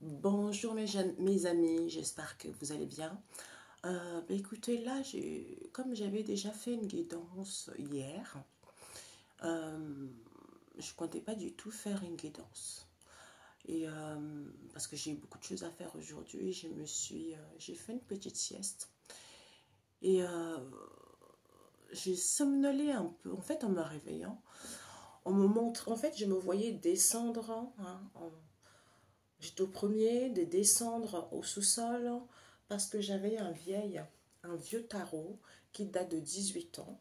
Bonjour mes amis, j'espère que vous allez bien. Écoutez, là, comme j'avais déjà fait une guidance hier, euh, je comptais pas du tout faire une guidance. Parce que j'ai eu beaucoup de choses à faire aujourd'hui, j'ai fait une petite sieste. Et j'ai somnolé un peu, en fait, en me réveillant. En fait, je me voyais descendre, hein, j'étais au premier de descendre au sous-sol parce que j'avais un vieux tarot qui date de 18 ans.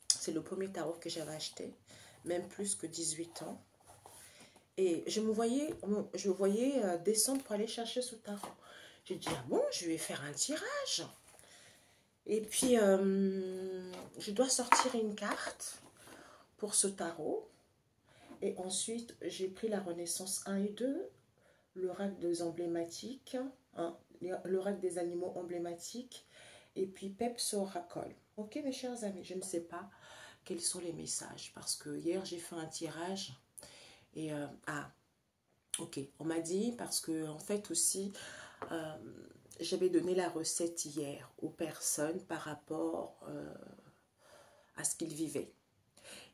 C'est le premier tarot que j'avais acheté, même plus que 18 ans. Et je me voyais descendre pour aller chercher ce tarot. J'ai dit, ah bon, je vais faire un tirage. Et puis, je dois sortir une carte pour ce tarot. Et ensuite, j'ai pris la Renaissance 1 et 2, l'oracle des emblématiques, hein, l'oracle des animaux emblématiques, et puis Peps Oracle. Ok, mes chers amis, je ne sais pas quels sont les messages, parce que hier, j'ai fait un tirage, et ok, on m'a dit, parce que en fait aussi, euh, j'avais donné la recette hier aux personnes par rapport à ce qu'ils vivaient.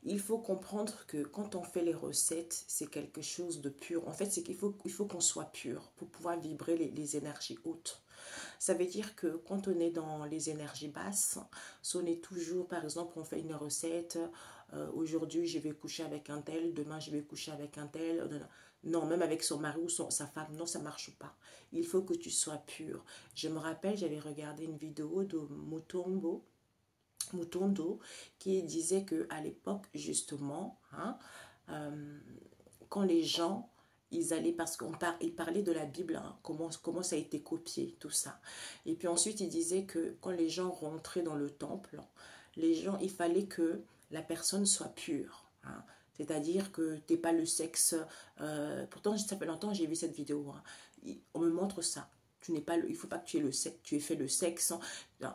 Il faut comprendre que quand on fait les recettes, c'est quelque chose de pur. En fait, c'est qu'il faut qu'on soit pur pour pouvoir vibrer les énergies hautes. Ça veut dire que quand on est dans les énergies basses, si on est toujours, par exemple, on fait une recette, aujourd'hui je vais coucher avec un tel, demain je vais coucher avec un tel, non, même avec son mari ou sa femme, non, ça ne marche pas. Il faut que tu sois pur. Je me rappelle, j'avais regardé une vidéo de Mutondo qui disait que à l'époque justement, hein, euh, quand les gens ils allaient, parce qu'il parlait de la Bible, hein, comment ça a été copié, tout ça. Et puis ensuite, il disait que quand les gens rentraient dans le temple, il fallait que la personne soit pure. Hein. C'est-à-dire que tu n'es pas le sexe. Pourtant, ça fait longtemps que j'ai vu cette vidéo. Hein. On me montre ça. Tu n'es pas il ne faut pas que tu aies le sexe. Tu aies fait le sexe. Non.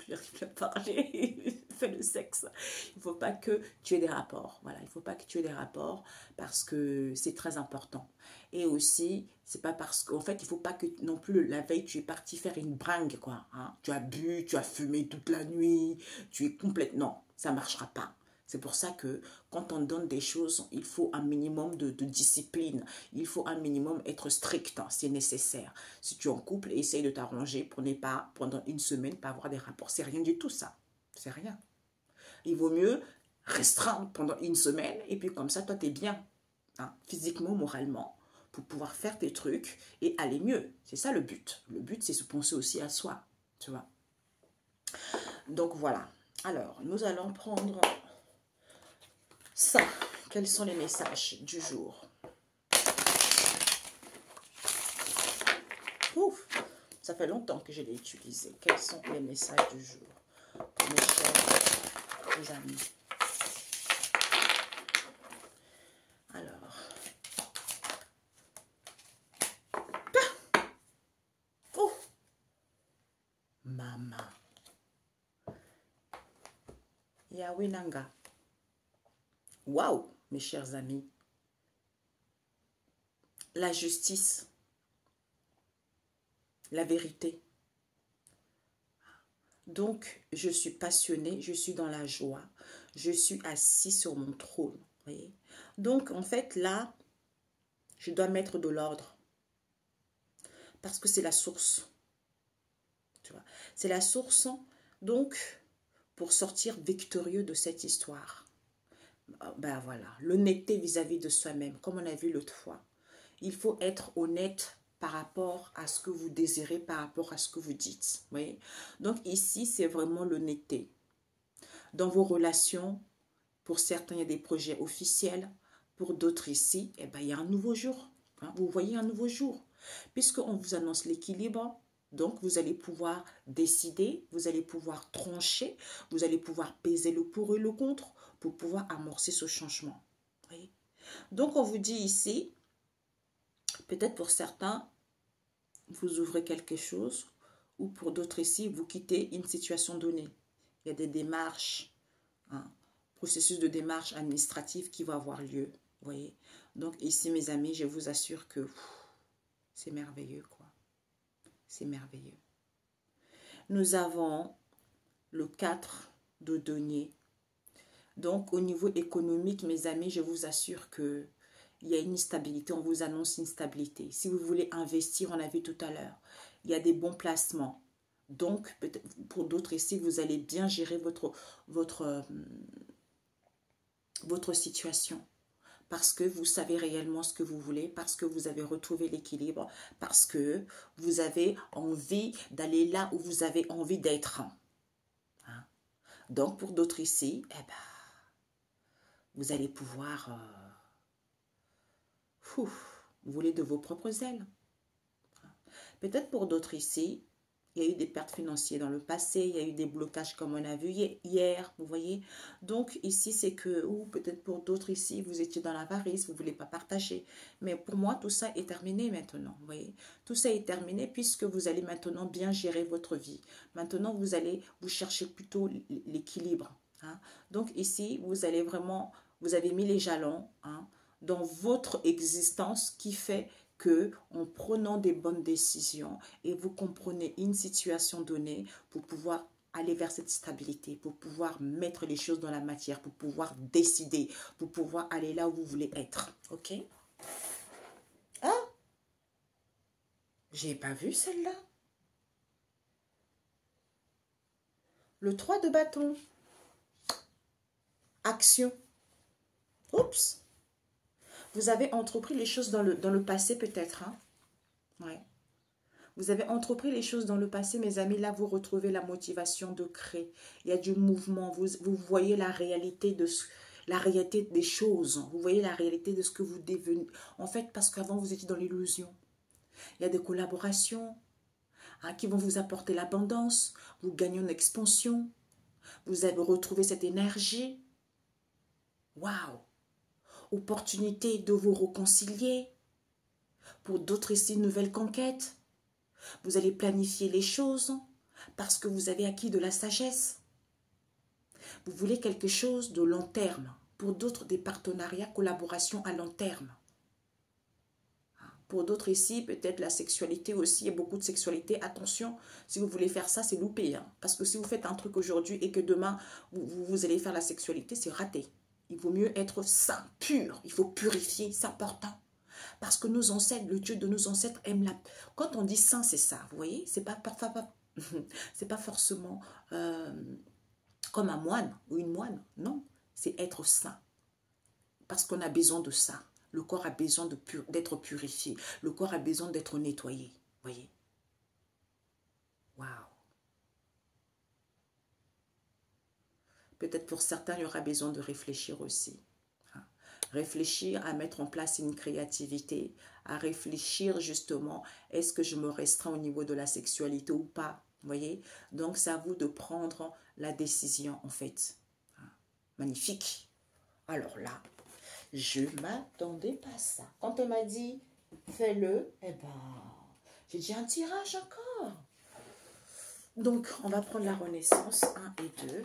J'arrive à parler, fait le sexe. Il ne faut pas que tu aies des rapports. Voilà, il ne faut pas que tu aies des rapports parce que c'est très important. Et aussi, c'est pas parce qu'en fait, il ne faut pas que non plus la veille, tu es parti faire une bringue, quoi. Hein. Tu as bu, tu as fumé toute la nuit, tu es complètement... Non, ça ne marchera pas. C'est pour ça que quand on donne des choses, il faut un minimum de discipline. Il faut un minimum être strict, hein, c'est nécessaire. Si tu es en couple, essaye de t'arranger pour ne pas, pendant une semaine, pas avoir des rapports. C'est rien du tout ça. C'est rien. Il vaut mieux restreindre pendant une semaine et puis comme ça, toi, tu es bien, hein, physiquement, moralement, pour pouvoir faire tes trucs et aller mieux. C'est ça le but. Le but, c'est se penser aussi à soi, tu vois. Donc voilà. Alors, nous allons prendre ça. Quels sont les messages du jour? Ouf, ça fait longtemps que je l'ai utilisé. Quels sont les messages du jour pour mes chers amis? Alors, oh, Mama, Yahweh Nanga. Waouh, mes chers amis. La justice, la vérité. Donc, je suis passionnée, je suis dans la joie, je suis assis sur mon trône. Voyez. Donc, en fait, là, je dois mettre de l'ordre parce que c'est la source. Tu vois, c'est la source, donc, pour sortir victorieux de cette histoire. Ben voilà, l'honnêteté vis-à-vis de soi-même, comme on a vu l'autre fois. Il faut être honnête par rapport à ce que vous désirez, par rapport à ce que vous dites. Vous voyez? Donc ici, c'est vraiment l'honnêteté. Dans vos relations, pour certains, il y a des projets officiels. Pour d'autres ici, eh ben, il y a un nouveau jour. Hein, vous voyez un nouveau jour. Puisqu'on vous annonce l'équilibre, donc vous allez pouvoir décider, vous allez pouvoir trancher, vous allez pouvoir peser le pour et le contre pour pouvoir amorcer ce changement. Vous voyez? Donc on vous dit ici, peut-être pour certains, vous ouvrez quelque chose, ou pour d'autres ici, vous quittez une situation donnée. Il y a des démarches, hein, processus de démarche administrative qui va avoir lieu. Vous voyez? Donc ici, mes amis, je vous assure que C'est merveilleux, quoi. C'est merveilleux. Nous avons le 4 de denier. Donc, au niveau économique, mes amis, je vous assure que il y a une stabilité. On vous annonce une stabilité. Si vous voulez investir, on a vu tout à l'heure, il y a des bons placements. Donc, pour d'autres ici, vous allez bien gérer votre situation. Parce que vous savez réellement ce que vous voulez, parce que vous avez retrouvé l'équilibre, parce que vous avez envie d'aller là où vous avez envie d'être. Hein? Donc, pour d'autres ici, eh ben, vous allez pouvoir voler de vos propres ailes. Peut-être pour d'autres ici, il y a eu des pertes financières dans le passé, il y a eu des blocages comme on a vu hier, vous voyez. Donc ici, c'est que, ou peut-être pour d'autres ici, vous étiez dans l'avarice, vous ne voulez pas partager. Mais pour moi, tout ça est terminé maintenant, vous voyez. Tout ça est terminé puisque vous allez maintenant bien gérer votre vie. Maintenant, vous cherchez plutôt l'équilibre. Hein. Donc ici, vous allez vraiment, vous avez mis les jalons dans votre existence qui fait que en prenant des bonnes décisions et vous comprenez une situation donnée pour pouvoir aller vers cette stabilité, pour pouvoir mettre les choses dans la matière, pour pouvoir décider, pour pouvoir aller là où vous voulez être. Ok? Ah! J'ai pas vu celle-là. Le 3 de bâton. Action. Oups! Vous avez entrepris les choses dans le passé peut-être. Hein? Ouais. Vous avez entrepris les choses dans le passé, mes amis. Là, vous retrouvez la motivation de créer. Il y a du mouvement. Vous voyez la réalité des choses. Vous voyez la réalité de ce que vous devenez. En fait, parce qu'avant, vous étiez dans l'illusion. Il y a des collaborations qui vont vous apporter l'abondance. Vous gagnez en expansion. Vous avez retrouvé cette énergie. Waouh! Opportunité de vous réconcilier. Pour d'autres ici, une nouvelle conquête. Vous allez planifier les choses parce que vous avez acquis de la sagesse. Vous voulez quelque chose de long terme. Pour d'autres, des partenariats, collaborations à long terme. Pour d'autres ici, peut-être la sexualité aussi, il y a beaucoup de sexualité. Attention, si vous voulez faire ça, c'est loupé. Hein. Parce que si vous faites un truc aujourd'hui et que demain, vous allez faire la sexualité, c'est raté. Il vaut mieux être saint, pur. Il faut purifier, c'est important. Parce que nos ancêtres, le Dieu de nos ancêtres aime la... Quand on dit saint, c'est ça, vous voyez. C'est pas forcément comme un moine ou une moine. Non, c'est être saint. Parce qu'on a besoin de ça. Le corps a besoin d'être purifié. Le corps a besoin d'être nettoyé. Vous voyez. Waouh. Peut-être pour certains, il y aura besoin de réfléchir aussi. Réfléchir à mettre en place une créativité, à réfléchir justement, est-ce que je me restreins au niveau de la sexualité ou pas, vous voyez? Donc, c'est à vous de prendre la décision, en fait. Magnifique. Alors là, je ne m'attendais pas à ça. Quand elle m'a dit, fais-le, eh ben, j'ai dit un tirage encore. Donc, on va prendre la Renaissance 1 et 2.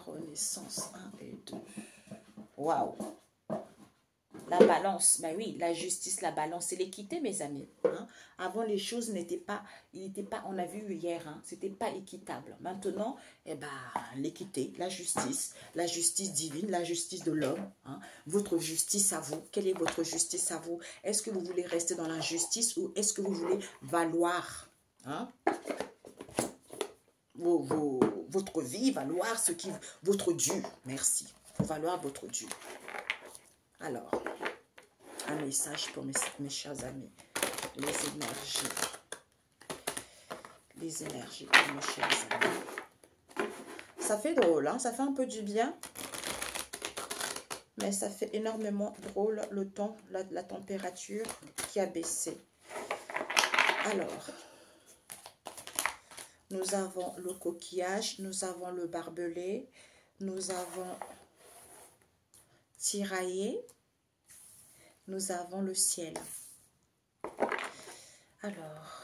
Renaissance 1 et 2. Waouh! La balance, ben oui, la justice, la balance et l'équité, mes amis. Hein? Avant, les choses n'étaient pas, on a vu hier, hein, c'était pas équitable. Maintenant, eh ben, l'équité, la justice divine, la justice de l'homme. Hein? Votre justice à vous, quelle est votre justice à vous? Est-ce que vous voulez rester dans la justice ou est-ce que vous voulez valoir hein? Votre vie, valoir votre dû. Merci. Pour valoir votre dû. Alors, un message pour mes chers amis. Les énergies. Les énergies pour mes chers amis. Ça fait drôle, hein? Ça fait un peu du bien. Mais ça fait énormément drôle le temps, la température qui a baissé. Alors... Nous avons le coquillage, nous avons le barbelé, nous avons tiraillé, nous avons le ciel. Alors,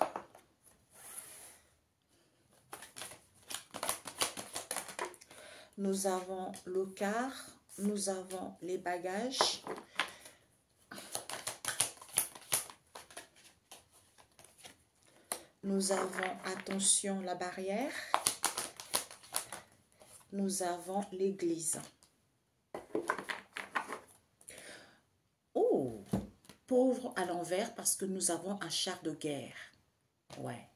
nous avons le quart nous avons les bagages. Nous avons, attention, la barrière. Nous avons l'église. Oh, pauvre à l'envers parce que nous avons un char de guerre. Ouais.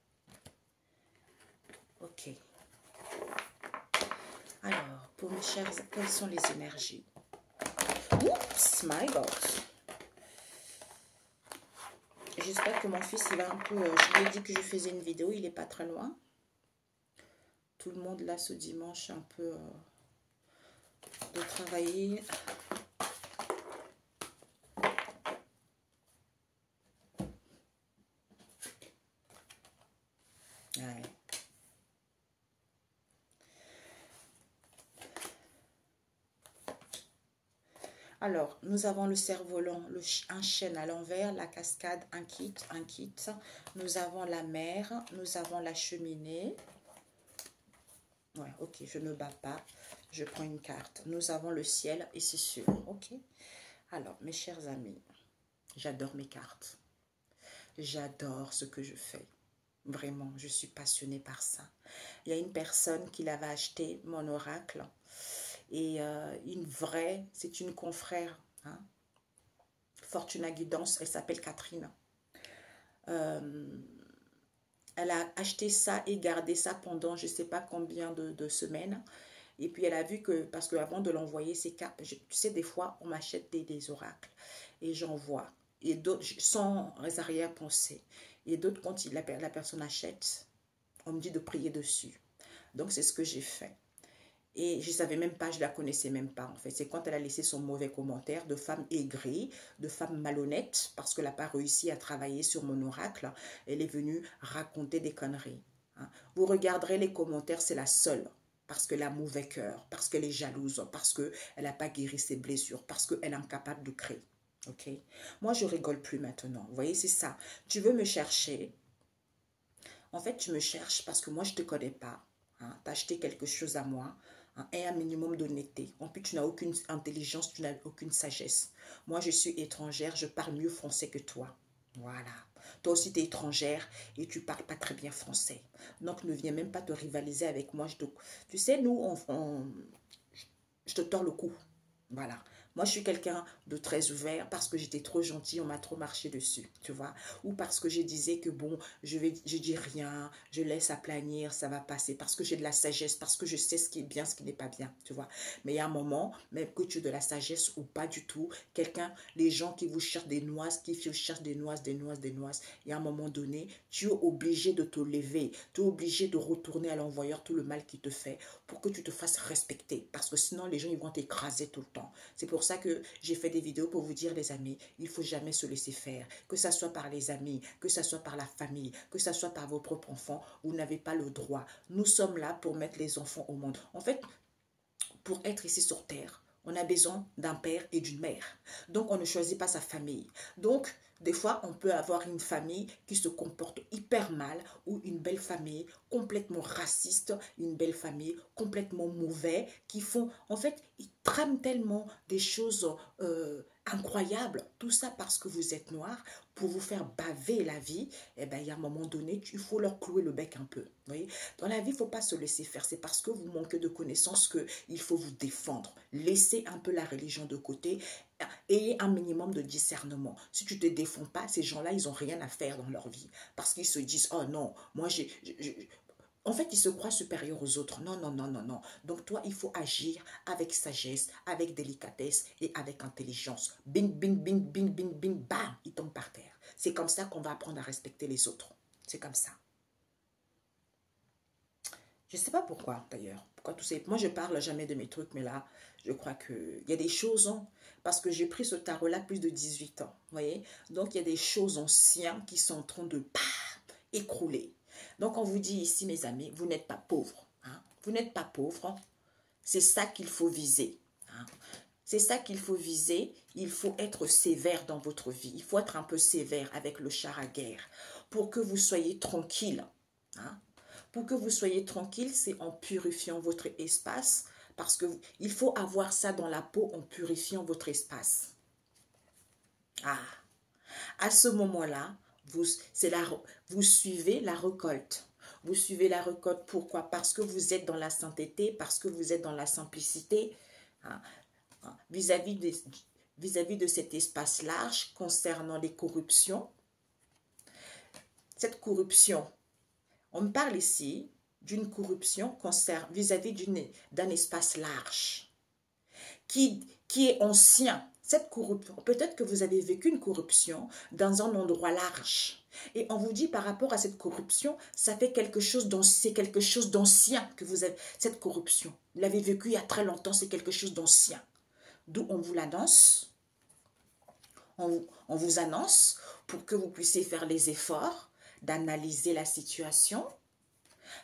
Ok. Alors, pour mes chers, quelles sont les énergies? Oups, my God. J'espère que mon fils, il va un peu... je lui ai dit que je faisais une vidéo, il n'est pas très loin. Tout le monde, là, ce dimanche, un peu de travailler. Ouais. Alors, nous avons le cerf-volant, un chêne à l'envers, la cascade, un kit. Nous avons la mer, nous avons la cheminée. Ouais, ok, je ne bats pas. Je prends une carte. Nous avons le ciel et c'est sûr. Ok. Alors, mes chers amis, j'adore mes cartes. J'adore ce que je fais. Vraiment, je suis passionnée par ça. Il y a une personne qui l'avait acheté, mon oracle. Et une vraie, c'est une confrère, hein, Fortuna Guidance, elle s'appelle Catherine. Elle a acheté ça et gardé ça pendant je ne sais pas combien de semaines. Et puis elle a vu que, parce qu'avant de l'envoyer, ces cartes, tu sais, des fois, on m'achète des oracles et j'envoie. Et d'autres, sans arrière-pensée. Et d'autres, quand la personne achète, on me dit de prier dessus. Donc, c'est ce que j'ai fait. Et je ne savais même pas, je ne la connaissais même pas en fait. C'est quand elle a laissé son mauvais commentaire de femme aigrie, de femme malhonnête, parce qu'elle n'a pas réussi à travailler sur mon oracle. Elle est venue raconter des conneries. Hein. Vous regarderez les commentaires, c'est la seule. Parce qu'elle a mauvais cœur, parce qu'elle est jalouse, parce qu'elle n'a pas guéri ses blessures, parce qu'elle est incapable de créer. Ok? Moi, je rigole plus maintenant. Vous voyez, c'est ça. Tu veux me chercher. En fait, tu me cherches parce que moi, je ne te connais pas. Hein? Tu as acheté quelque chose à moi. Hein? Et un minimum d'honnêteté. En plus, tu n'as aucune intelligence, tu n'as aucune sagesse. Moi, je suis étrangère, je parle mieux français que toi. Voilà. Toi aussi, tu es étrangère et tu parles pas très bien français. Donc, ne viens même pas te rivaliser avec moi. Tu sais, nous, je te tords le cou. Voilà. Moi, je suis quelqu'un de très ouvert parce que j'étais trop gentille, on m'a trop marché dessus, tu vois. Ou parce que je disais que bon, je dis rien, je laisse aplanir, ça va passer. Parce que j'ai de la sagesse, parce que je sais ce qui est bien, ce qui n'est pas bien, tu vois. Mais il y a un moment, même que tu aies de la sagesse ou pas du tout, les gens qui vous cherchent des noix, qui vous cherchent des noix, et à un moment donné, tu es obligé de te lever, tu es obligé de retourner à l'envoyeur tout le mal qu'il te fait pour que tu te fasses respecter. Parce que sinon, les gens, ils vont t'écraser tout le temps. C'est pour ça que j'ai fait des vidéos pour vous dire, les amis, il ne faut jamais se laisser faire. Que ça soit par les amis, que ça soit par la famille, que ça soit par vos propres enfants, vous n'avez pas le droit. Nous sommes là pour mettre les enfants au monde. En fait, pour être ici sur Terre, on a besoin d'un père et d'une mère. Donc, on ne choisit pas sa famille. Donc, des fois, on peut avoir une famille qui se comporte hyper mal ou une belle famille complètement raciste, une belle famille complètement mauvaise, qui font, en fait, ils trament tellement des choses incroyables. Tout ça parce que vous êtes noir, pour vous faire baver la vie. Eh bien, il y a un moment donné, il faut leur clouer le bec un peu. Vous voyez? Dans la vie, il ne faut pas se laisser faire. C'est parce que vous manquez de connaissances qu'il faut vous défendre. Laissez un peu la religion de côté. Ayez un minimum de discernement. Si tu ne te défends pas, ces gens-là, ils n'ont rien à faire dans leur vie. Parce qu'ils se disent, oh non, moi en fait, ils se croient supérieurs aux autres. Non, non, non, non, non. Donc, toi, il faut agir avec sagesse, avec délicatesse et avec intelligence. Bing, bing, bing, bing, bing, bing, bam, ils tombent par terre. C'est comme ça qu'on va apprendre à respecter les autres. C'est comme ça. Je ne sais pas pourquoi, d'ailleurs. Pourquoi tout ça. Moi, je parle jamais de mes trucs, mais là, je crois qu'il y a des choses, hein, parce que j'ai pris ce tarot-là plus de 18 ans. Vous voyez? Donc, il y a des choses anciennes qui sont en train de écrouler. Donc, on vous dit ici, mes amis, vous n'êtes pas pauvres. Hein? Vous n'êtes pas pauvres. C'est ça qu'il faut viser. Hein? C'est ça qu'il faut viser. Il faut être sévère dans votre vie. Il faut être un peu sévère avec le char à guerre pour que vous soyez tranquille. Hein? Pour que vous soyez tranquille, c'est en purifiant votre espace Parce qu'il faut avoir ça dans la peau en purifiant votre espace. Ah, à ce moment-là, vous suivez la récolte. Vous suivez la récolte, pourquoi? Parce que vous êtes dans la sainteté, parce que vous êtes dans la simplicité, hein, vis-à-vis de cet espace large concernant les corruptions. Cette corruption, on me parle ici d'une corruption vis-à-vis d'un espace large qui est ancien. Cette corruption, peut-être que vous avez vécu une corruption dans un endroit large. Et on vous dit par rapport à cette corruption, ça fait quelque chose d'ancien que vous avez, cette corruption. Vous l'avez vécu il y a très longtemps, c'est quelque chose d'ancien. D'où on vous l'annonce, on vous annonce pour que vous puissiez faire les efforts d'analyser la situation.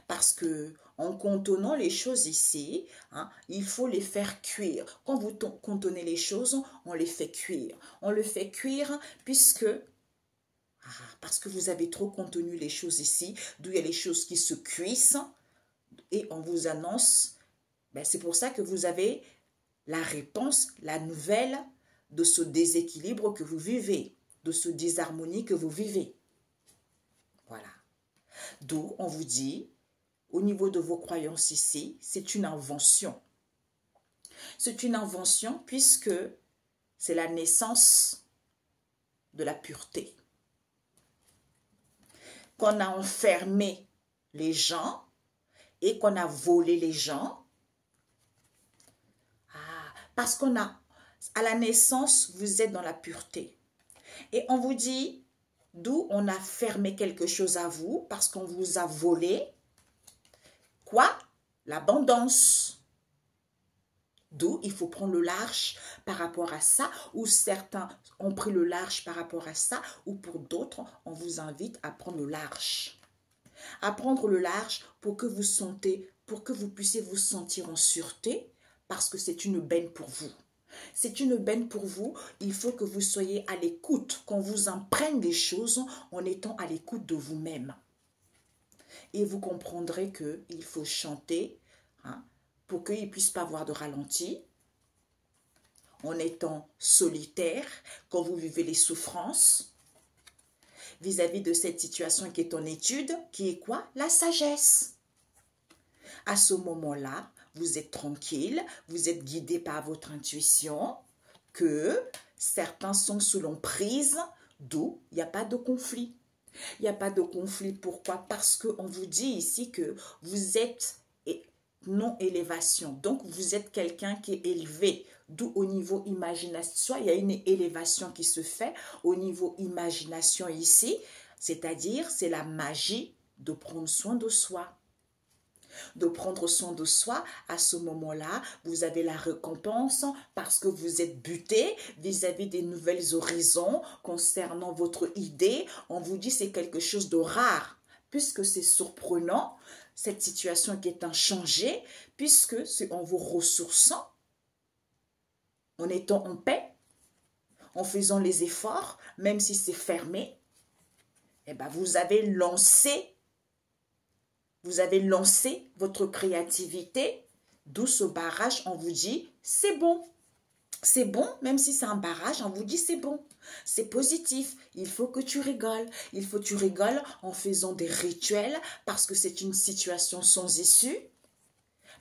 Parce que en contenant les choses ici, hein, il faut les faire cuire. Quand vous contenez les choses, on les fait cuire. On le fait cuire parce que vous avez trop contenu les choses ici, d'où il y a les choses qui se cuisent et on vous annonce, ben c'est pour ça que vous avez la réponse, la nouvelle de ce déséquilibre que vous vivez, de ce disharmonie que vous vivez. Voilà. D'où on vous dit, au niveau de vos croyances ici, c'est une invention. C'est une invention puisque c'est la naissance de la pureté. Qu'on a enfermé les gens et qu'on a volé les gens. Parce qu'on a, à la naissance, vous êtes dans la pureté. Et on vous dit, d'où on a fermé quelque chose à vous parce qu'on vous a volé. Quoi? L'abondance. D'où il faut prendre le large par rapport à ça, ou certains ont pris le large par rapport à ça, ou pour d'autres, on vous invite à prendre le large. À prendre le large pour que vous puissiez vous sentir en sûreté, parce que c'est une benne pour vous. C'est une benne pour vous, il faut que vous soyez à l'écoute, qu'on vous imprègne des choses en étant à l'écoute de vous-même. Et vous comprendrez qu'il faut chanter, hein, pour qu'il ne puisse pas avoir de ralenti, en étant solitaire, quand vous vivez les souffrances, vis-à-vis de cette situation qui est en étude, qui est quoi? La sagesse. À ce moment-là, vous êtes tranquille, vous êtes guidé par votre intuition, que certains sont sous l'emprise, d'où il n'y a pas de conflit. Il n'y a pas de conflit, pourquoi? Parce qu'on vous dit ici que vous êtes non-élévation. Donc, vous êtes quelqu'un qui est élevé, d'où au niveau imagination, soit il y a une élévation qui se fait au niveau imagination ici, c'est-à-dire c'est la magie de prendre soin de soi. De prendre soin de soi, à ce moment-là, vous avez la récompense parce que vous êtes buté vis-à-vis des nouvelles horizons concernant votre idée. On vous dit c'est quelque chose de rare, puisque c'est surprenant, cette situation qui est inchangée, puisque c'est en vous ressourçant, en étant en paix, en faisant les efforts, même si c'est fermé, eh ben vous avez lancé votre créativité, d'où ce barrage, on vous dit, c'est bon. C'est bon, même si c'est un barrage, on vous dit c'est bon. C'est positif, il faut que tu rigoles. Il faut que tu rigoles en faisant des rituels parce que c'est une situation sans issue.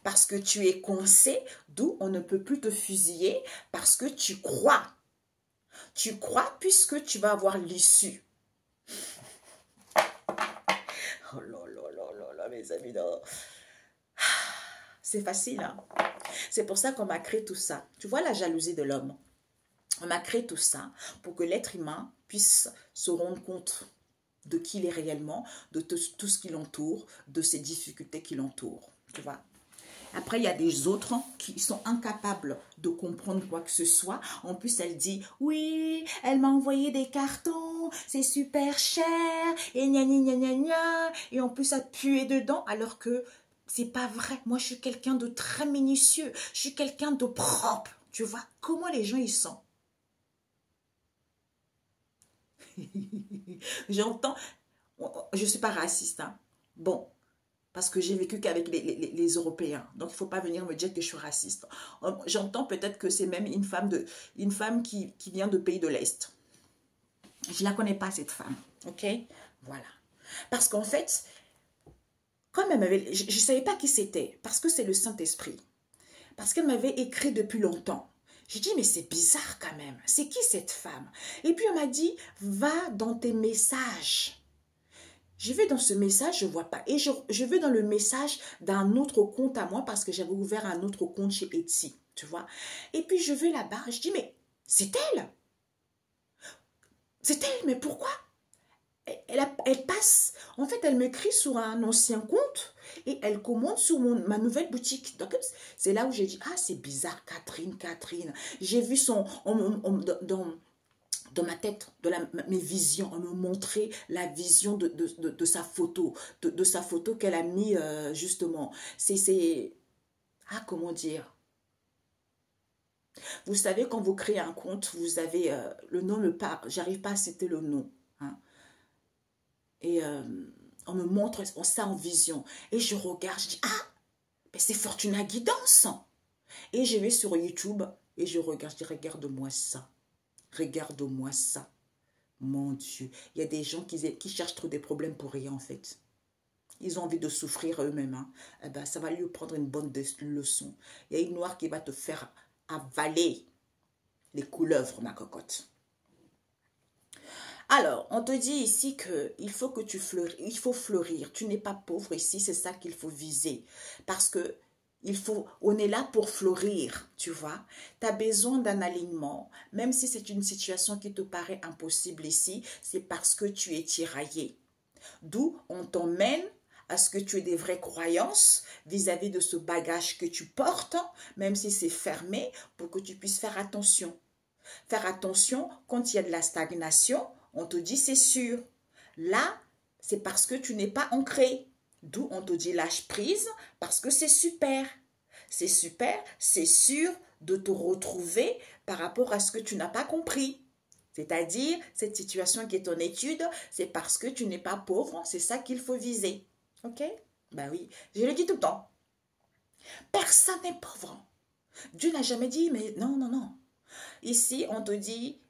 Parce que tu es coincé, d'où on ne peut plus te fusiller parce que tu crois. Tu crois puisque tu vas avoir l'issue. Oh là là là là là, mes amis, non. C'est facile, hein? C'est pour ça qu'on m'a créé tout ça. Tu vois la jalousie de l'homme? On m'a créé tout ça pour que l'être humain puisse se rendre compte de qui il est réellement, de tout ce qui l'entoure, de ses difficultés qui l'entourent. Tu vois? Après, il y a des autres qui sont incapables de comprendre quoi que ce soit. En plus, elle dit, oui, elle m'a envoyé des cartons, c'est super cher, et gna gna gna gna gna. Et en plus, elle puait dedans, alors que c'est pas vrai. Moi, je suis quelqu'un de très minutieux. Je suis quelqu'un de propre. Tu vois comment les gens, ils sont. J'entends, je ne suis pas raciste, hein. Bon, Parce que j'ai vécu qu'avec les Européens. Donc, il ne faut pas venir me dire que je suis raciste. J'entends peut-être que c'est même une femme qui vient de pays de l'Est. Je ne la connais pas, cette femme. OK? Voilà. Parce qu'en fait, comme elle m'avait... Je ne savais pas qui c'était. Parce que c'est le Saint-Esprit. Parce qu'elle m'avait écrit depuis longtemps. J'ai dit, mais c'est bizarre quand même. C'est qui cette femme? Et puis, elle m'a dit, va dans tes messages. Je vais dans ce message, je ne vois pas. Et je vais dans le message d'un autre compte à moi parce que j'avais ouvert un autre compte chez Etsy, tu vois. Et puis, je vais là-bas, je dis, mais c'est elle. C'est elle, mais pourquoi? Elle passe, en fait, elle m'écrit sur un ancien compte et elle commande sur ma nouvelle boutique. Donc, c'est là où j'ai dit, ah, c'est bizarre, Catherine. J'ai vu dans ma tête, mes visions, on me montrait la vision de sa photo, de sa photo qu'elle a mis justement. Comment dire? Vous savez, quand vous créez un compte, vous avez, le nom me parle, j'arrive pas à citer le nom. Hein. Et on me montre ça en vision. Et je regarde, je dis, ah, mais c'est Fortuna Guidance. Et je vais sur YouTube et je regarde, je dis, regarde-moi ça. Regarde-moi ça. Mon Dieu, il y a des gens qui cherchent trop des problèmes pour rien en fait. Ils ont envie de souffrir eux-mêmes. Hein. Eh ben, ça va lui prendre une bonne leçon. Il y a une noire qui va te faire avaler les couleuvres, ma cocotte. Alors, on te dit ici qu'il faut que tu fleuris, il faut fleurir. Tu n'es pas pauvre ici, c'est ça qu'il faut viser. Parce que on est là pour fleurir, tu vois. Tu as besoin d'un alignement. Même si c'est une situation qui te paraît impossible ici, c'est parce que tu es tiraillé. D'où on t'emmène à ce que tu aies des vraies croyances vis-à-vis de ce bagage que tu portes, même si c'est fermé, pour que tu puisses faire attention. Faire attention, quand il y a de la stagnation, on te dit c'est sûr. Là, c'est parce que tu n'es pas ancré. D'où on te dit lâche prise parce que c'est super. C'est super, c'est sûr de te retrouver par rapport à ce que tu n'as pas compris. C'est-à-dire, cette situation qui est en étude, c'est parce que tu n'es pas pauvre, c'est ça qu'il faut viser. Ok? Ben oui, je le dis tout le temps. Personne n'est pauvre. Dieu n'a jamais dit, mais non, non, non. Ici, on te dit,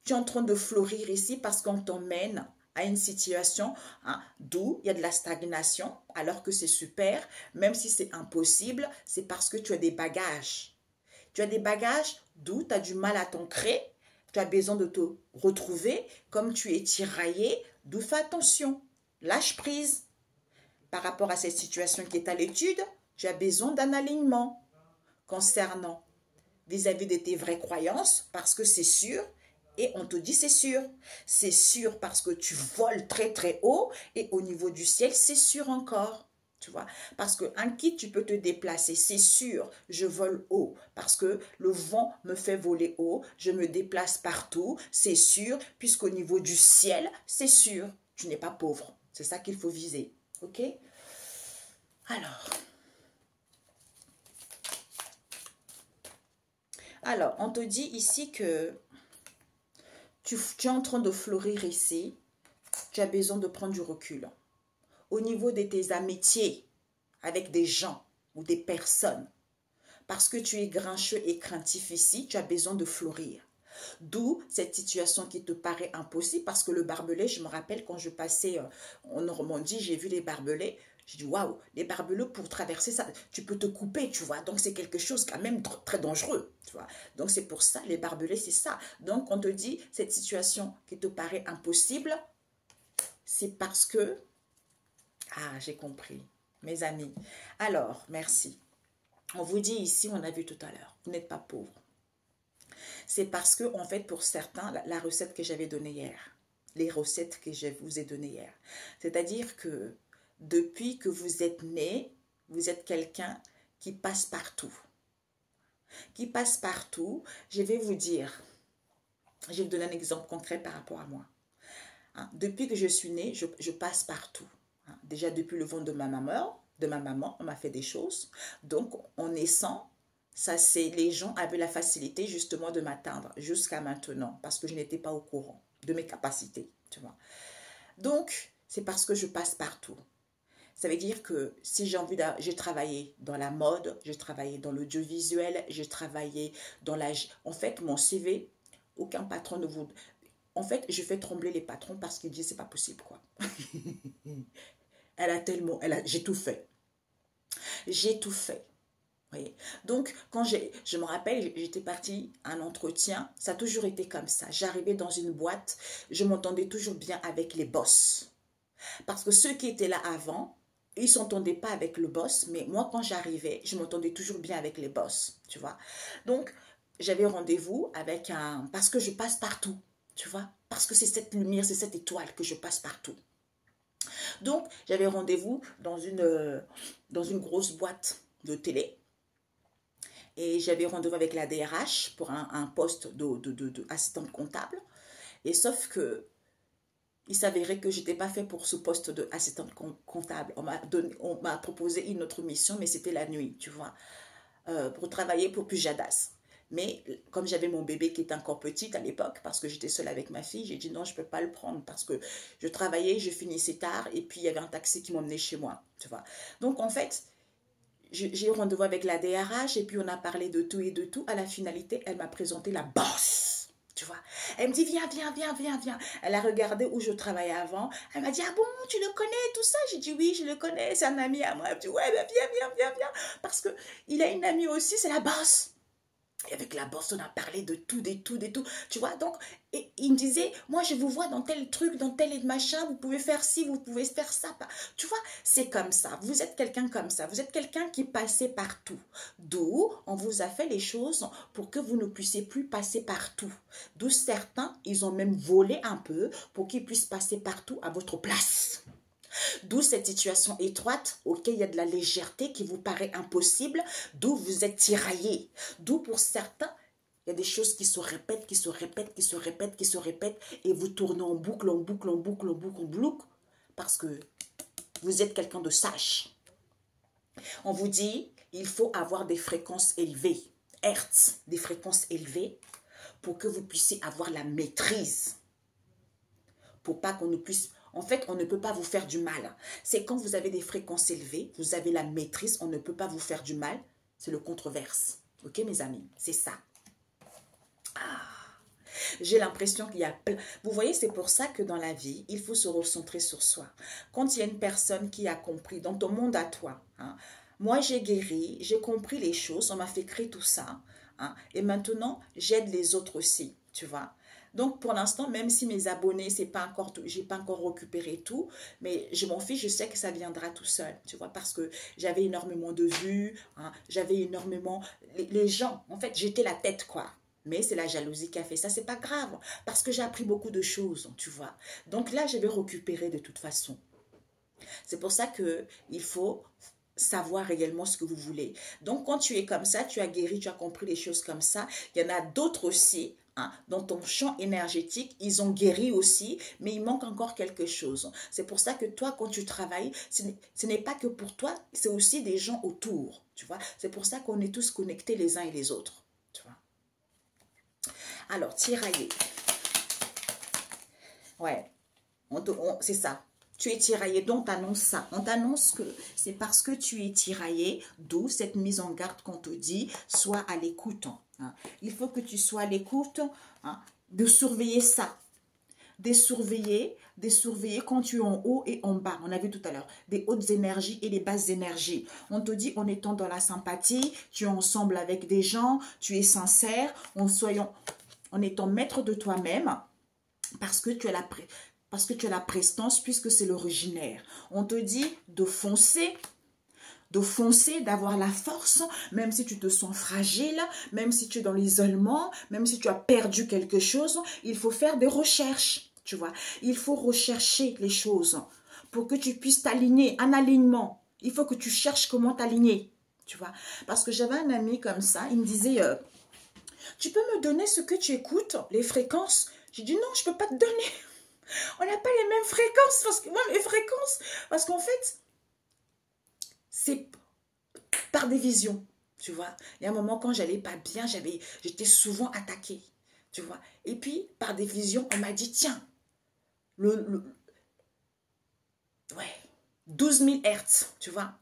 tu es en train de fleurir ici parce qu'on t'emmène à une situation d'où il y a de la stagnation, alors que c'est super, même si c'est impossible, c'est parce que tu as des bagages. Tu as des bagages d'où tu as du mal à t'ancrer, tu as besoin de te retrouver, comme tu es tiraillé, d'où fais attention, lâche prise. Par rapport à cette situation qui est à l'étude, tu as besoin d'un alignement concernant vis-à-vis de tes vraies croyances, parce que c'est sûr, et on te dit c'est sûr. C'est sûr parce que tu voles très très haut, et au niveau du ciel, c'est sûr encore. Tu vois, parce qu'un kit, tu peux te déplacer, c'est sûr, je vole haut, parce que le vent me fait voler haut, je me déplace partout, c'est sûr, puisqu'au niveau du ciel, c'est sûr, tu n'es pas pauvre. C'est ça qu'il faut viser, ok? Alors, on te dit ici que tu es en train de fleurir ici, tu as besoin de prendre du recul. Au niveau de tes amitiés avec des gens ou des personnes, parce que tu es grincheux et craintif ici, tu as besoin de fleurir. D'où cette situation qui te paraît impossible, parce que le barbelé, je me rappelle quand je passais en Normandie, j'ai vu les barbelés, j'ai dit waouh, les barbelés pour traverser ça, tu peux te couper, tu vois, donc c'est quelque chose quand même très dangereux, tu vois. Donc c'est pour ça, les barbelés, c'est ça. Donc on te dit, cette situation qui te paraît impossible, c'est parce que, ah j'ai compris, mes amis. Alors, merci. On vous dit ici, on a vu tout à l'heure, vous n'êtes pas pauvre. C'est parce que, en fait, pour certains, la recette que j'avais donnée hier, les recettes que je vous ai données hier, c'est-à-dire que depuis que vous êtes né, vous êtes quelqu'un qui passe partout. Qui passe partout, je vais vous dire, je vais vous donner un exemple concret par rapport à moi. Depuis que je suis née, je passe partout. Déjà depuis le ventre de ma maman, on m'a fait des choses. Donc, en naissant, ça c'est les gens avaient la facilité justement de m'atteindre jusqu'à maintenant parce que je n'étais pas au courant de mes capacités, tu vois. Donc, c'est parce que je passe partout. Ça veut dire que si j'ai travaillé dans la mode, j'ai travaillé dans l'audiovisuel, j'ai travaillé dans la... En fait, mon CV, aucun patron ne vous... En fait, je fais trembler les patrons parce qu'ils disent c'est pas possible, quoi. Elle a tellement... J'ai tout fait. J'ai tout fait. Voyez. Donc, quand je me rappelle, j'étais partie à un entretien, ça a toujours été comme ça. J'arrivais dans une boîte, je m'entendais toujours bien avec les boss. Parce que ceux qui étaient là avant, ils ne s'entendaient pas avec le boss, mais moi, quand j'arrivais, je m'entendais toujours bien avec les boss, tu vois. Donc, j'avais rendez-vous avec un... Parce que je passe partout, tu vois. Parce que c'est cette lumière, c'est cette étoile que je passe partout. Donc, j'avais rendez-vous dans une grosse boîte de télé. Et j'avais rendez-vous avec la DRH pour un poste d'assistante comptable. Et sauf que il s'avérait que je n'étais pas fait pour ce poste d'assistante comptable. On m'a proposé une autre mission, mais c'était la nuit, tu vois, pour travailler pour Pujadas. Mais comme j'avais mon bébé qui était encore petit à l'époque, parce que j'étais seule avec ma fille, j'ai dit non, je ne peux pas le prendre parce que je travaillais, je finissais tard et puis il y avait un taxi qui m'emmenait chez moi, tu vois. Donc en fait, j'ai rendez-vous avec la DRH et puis on a parlé de tout et de tout. À la finalité, elle m'a présenté la boss. Tu vois, elle me dit, viens, viens, viens, viens, viens. Elle a regardé où je travaillais avant. Elle m'a dit, ah bon, tu le connais, tout ça? J'ai dit, oui, je le connais, c'est un ami à moi. Elle me dit, ouais, ben viens, viens, viens, viens. Parce qu'il a une amie aussi, c'est la boss. Et avec la boss, on a parlé de tout, de tout, de tout. Tu vois, donc, et il me disait, moi, je vous vois dans tel truc, dans tel machin, vous pouvez faire ci, vous pouvez faire ça. Tu vois, c'est comme ça. Vous êtes quelqu'un comme ça. Vous êtes quelqu'un qui passait partout. D'où on vous a fait les choses pour que vous ne puissiez plus passer partout. D'où certains, ils ont même volé un peu pour qu'ils puissent passer partout à votre place. D'où cette situation étroite auquel il y a de la légèreté qui vous paraît impossible, d'où vous êtes tiraillé. D'où pour certains, il y a des choses qui se répètent, qui se répètent, qui se répètent, qui se répètent, et vous tournez en boucle, en boucle, en boucle, en boucle, en boucle, parce que vous êtes quelqu'un de sage. On vous dit, il faut avoir des fréquences élevées, Hertz, des fréquences élevées, pour que vous puissiez avoir la maîtrise. Pour pas qu'on ne puisse... En fait, on ne peut pas vous faire du mal. C'est quand vous avez des fréquences élevées, vous avez la maîtrise, on ne peut pas vous faire du mal. C'est le controverse. Ok, mes amis? C'est ça. Ah, j'ai l'impression qu'il y a... Vous voyez, c'est pour ça que dans la vie, il faut se recentrer sur soi. Quand il y a une personne qui a compris, dans ton monde à toi, hein, moi j'ai guéri, j'ai compris les choses, on m'a fait créer tout ça, hein, et maintenant, j'aide les autres aussi, tu vois. Donc, pour l'instant, même si mes abonnés, j'ai pas encore récupéré tout, mais je m'en fiche, je sais que ça viendra tout seul, tu vois, parce que j'avais énormément de vues, hein, j'avais énormément... Les gens, en fait, j'étais la tête, quoi. Mais c'est la jalousie qui a fait ça, c'est pas grave, parce que j'ai appris beaucoup de choses, tu vois. Donc là, je vais récupérer de toute façon. C'est pour ça qu'il faut savoir réellement ce que vous voulez. Donc, quand tu es comme ça, tu as guéri, tu as compris les choses comme ça. Il y en a d'autres aussi, hein, dans ton champ énergétique, ils ont guéri aussi, mais il manque encore quelque chose. C'est pour ça que toi, quand tu travailles, ce n'est pas que pour toi, c'est aussi des gens autour, tu vois. C'est pour ça qu'on est tous connectés les uns et les autres, tu vois. Alors, tirailler. Ouais, c'est ça. Tu es tiraillé, donc on t'annonce ça. On t'annonce que c'est parce que tu es tiraillé, d'où cette mise en garde qu'on te dit, sois à l'écoute. Hein. Il faut que tu sois à l'écoute, hein, de surveiller ça. De surveiller quand tu es en haut et en bas. On a vu tout à l'heure, des hautes énergies et des basses énergies. On te dit, en étant dans la sympathie, tu es ensemble avec des gens, tu es sincère, en étant maître de toi-même, parce que tu as la prestance, puisque c'est l'originaire. On te dit de foncer, d'avoir la force, même si tu te sens fragile, même si tu es dans l'isolement, même si tu as perdu quelque chose, il faut faire des recherches, tu vois. Il faut rechercher les choses pour que tu puisses t'aligner, un alignement. Il faut que tu cherches comment t'aligner, tu vois. Parce que j'avais un ami comme ça, il me disait, tu peux me donner ce que tu écoutes, les fréquences? J'ai dit, non, je ne peux pas te donner. On n'a pas les mêmes fréquences, parce qu'en fait, c'est par des visions, tu vois. Il y a un moment, quand j'allais pas bien, j'étais souvent attaquée, tu vois. Et puis, par des visions, on m'a dit, tiens, ouais, 12 000 Hertz, tu vois.